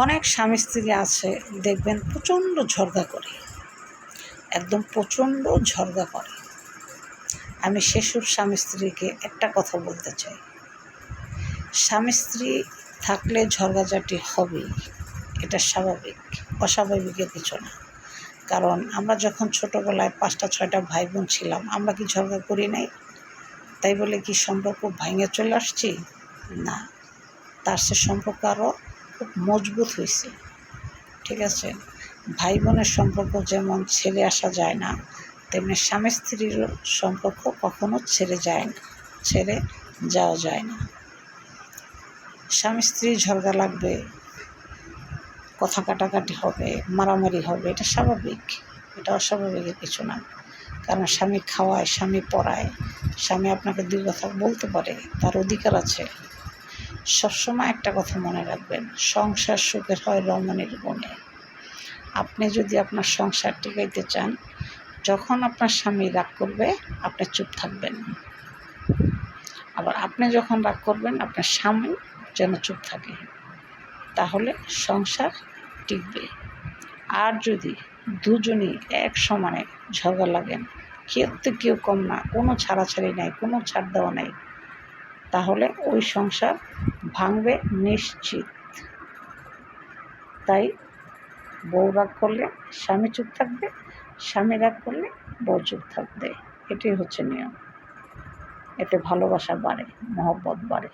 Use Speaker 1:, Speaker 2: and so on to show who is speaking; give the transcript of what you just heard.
Speaker 1: অনেক স্বামী স্ত্রী আছে দেখবেন প্রচণ্ড ঝগড়া করে, একদম প্রচণ্ড ঝগড়া করে। আমি সেসব স্বামী স্ত্রীকে একটা কথা বলতে চাই, স্বামী স্ত্রী থাকলে ঝগড়াঝাটি হবেই, এটা স্বাভাবিক, অস্বাভাবিকের কিছু না। কারণ আমরা যখন ছোটোবেলায় 5টা 6টা ভাই বোন ছিলাম, আমরা কি ঝগড়া করি নাই? তাই বলে কি সম্পর্ক ভাঙে চলে আসছি? না, তার সে সম্পর্ক আরও খুব মজবুত হয়েছে। ঠিক আছে, ভাই বোনের সম্পর্ক যেমন ছেড়ে আসা যায় না, তেমনি স্বামী স্ত্রীর সম্পর্ক কখনো ছেড়ে যাওয়া যায় না। স্বামী স্ত্রী ঝগড়া লাগবে, কথা কাটাকাটি হবে, মারামারি হবে, এটা স্বাভাবিক, এটা অস্বাভাবিকের কিছু না। কারণ স্বামী খাওয়ায়, স্বামী পড়ায়, স্বামী আপনাকে 2 কথা বলতে পারে, তার অধিকার আছে। সবসময় একটা কথা মনে রাখবেন, সংসার সুখের হয় রমণীর গুণে। আপনি যদি আপনার সংসার টিকাইতে চান, যখন আপনার স্বামী রাগ করবে আপনি চুপ থাকবেন, আবার আপনি যখন রাগ করবেন আপনার স্বামী যেন চুপ থাকে, তাহলে সংসার টিকবে। আর যদি দুজনই এক সমানে ঝগড়া লাগেন, কেউ কম না, কোনো ছাড়াছাড়ি নাই, কোনো ছাড় দেওয়া নাই, তাহলে ওই সংসার ভাঙবে নিশ্চিত। তাই বউ রাগ করলে স্বামী চুপ থাকবে, স্বামী রাগ করলে বউ চুপ থাকবে, এটাই হচ্ছে নিয়ম। এতে ভালোবাসা বাড়ে, মহব্বত বাড়ে।